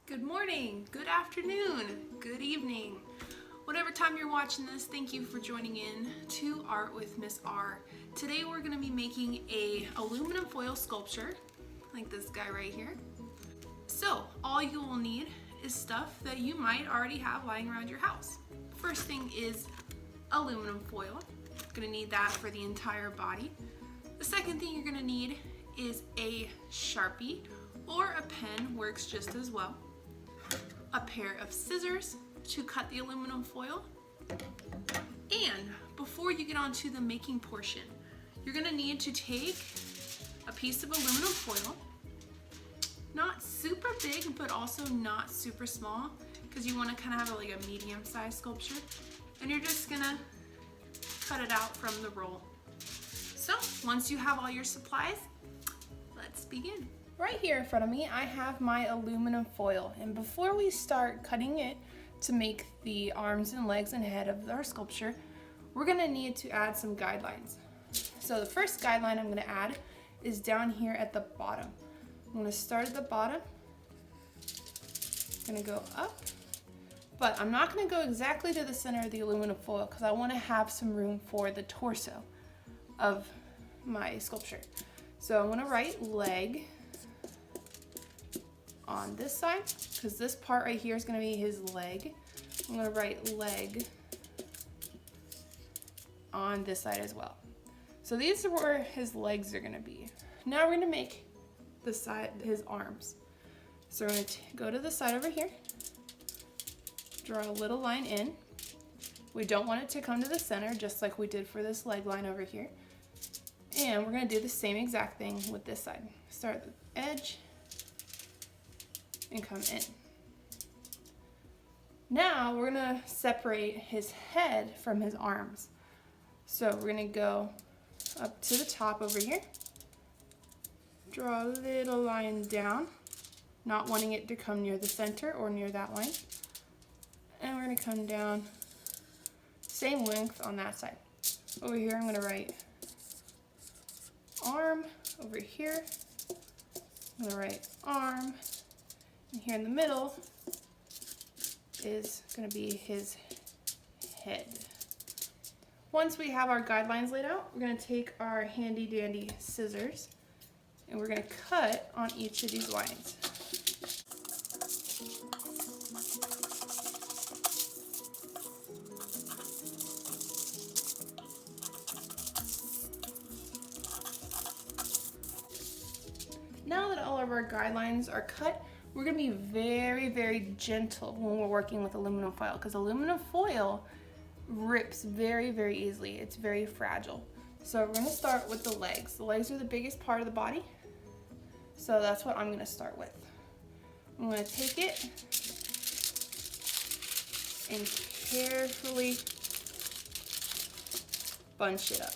Good morning, good afternoon, good evening. Whatever time you're watching this, thank you for joining in to Art with Miss R. Today we're going to be making a aluminum foil sculpture, like this guy right here. So all you will need is stuff that you might already have lying around your house. First thing is aluminum foil. You're going to need that for the entire body. The second thing you're going to need is a Sharpie, or a pen works just as well. A pair of scissors to cut the aluminum foil. And before you get on to the making portion, you're going to need to take a piece of aluminum foil, not super big but also not super small, because you want to kind of have like a medium-sized sculpture, and you're just going to cut it out from the roll. So once you have all your supplies, let's begin. Right here in front of me, I have my aluminum foil, and before we start cutting it to make the arms and legs and head of our sculpture, we're gonna need to add some guidelines. So the first guideline I'm gonna add is down here at the bottom. I'm gonna start at the bottom, gonna go up, but I'm not gonna go exactly to the center of the aluminum foil because I wanna have some room for the torso of my sculpture. So I'm gonna write leg on this side, because this part right here is going to be his leg. I'm going to write leg on this side as well. So these are where his legs are going to be. Now we're going to make the side, his arms. So we're going to go to the side over here, draw a little line in. We don't want it to come to the center, just like we did for this leg line over here. And we're going to do the same exact thing with this side. Start at the edge and come in. Now we're gonna separate his head from his arms. So we're gonna go up to the top over here, draw a little line down, not wanting it to come near the center or near that line. And we're gonna come down, same length on that side. Over here I'm gonna write arm, over here I'm gonna write arm, and here in the middle is going to be his head. Once we have our guidelines laid out, we're going to take our handy dandy scissors and we're going to cut on each of these lines. Now that all of our guidelines are cut, we're going to be very, very gentle when we're working with aluminum foil, because aluminum foil rips very, very easily. It's very fragile. So we're going to start with the legs. The legs are the biggest part of the body, so that's what I'm going to start with. I'm going to take it and carefully bunch it up.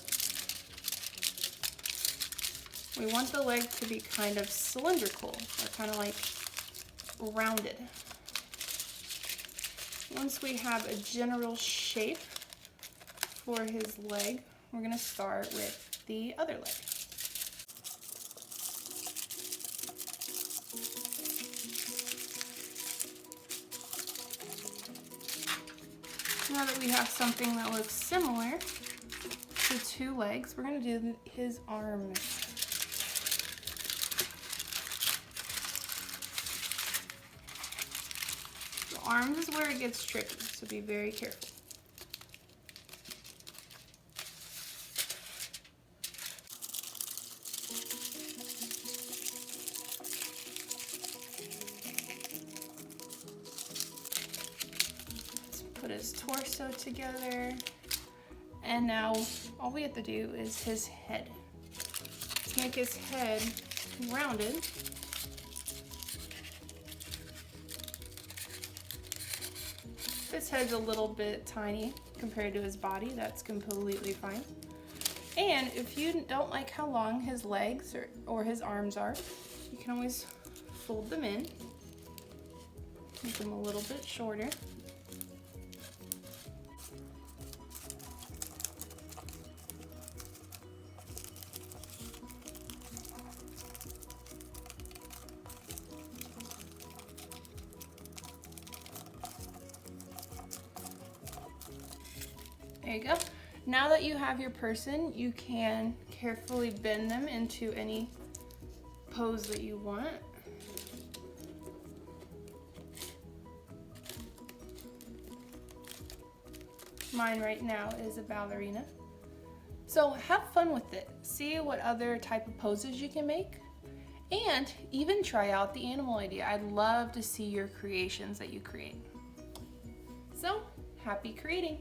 We want the leg to be kind of cylindrical, or kind of like rounded. Once we have a general shape for his leg, we're going to start with the other leg. Now that we have something that looks similar to two legs, we're going to do his arms. Arms is where it gets tricky, so be very careful. Let's put his torso together, and now all we have to do is his head. To make his head rounded, his head's a little bit tiny compared to his body. That's completely fine. And if you don't like how long his legs or his arms are, you can always fold them in, make them a little bit shorter. There you go. Now that you have your person, you can carefully bend them into any pose that you want. Mine right now is a ballerina. So have fun with it. See what other type of poses you can make, and even try out the animal idea. I'd love to see your creations that you create. So happy creating.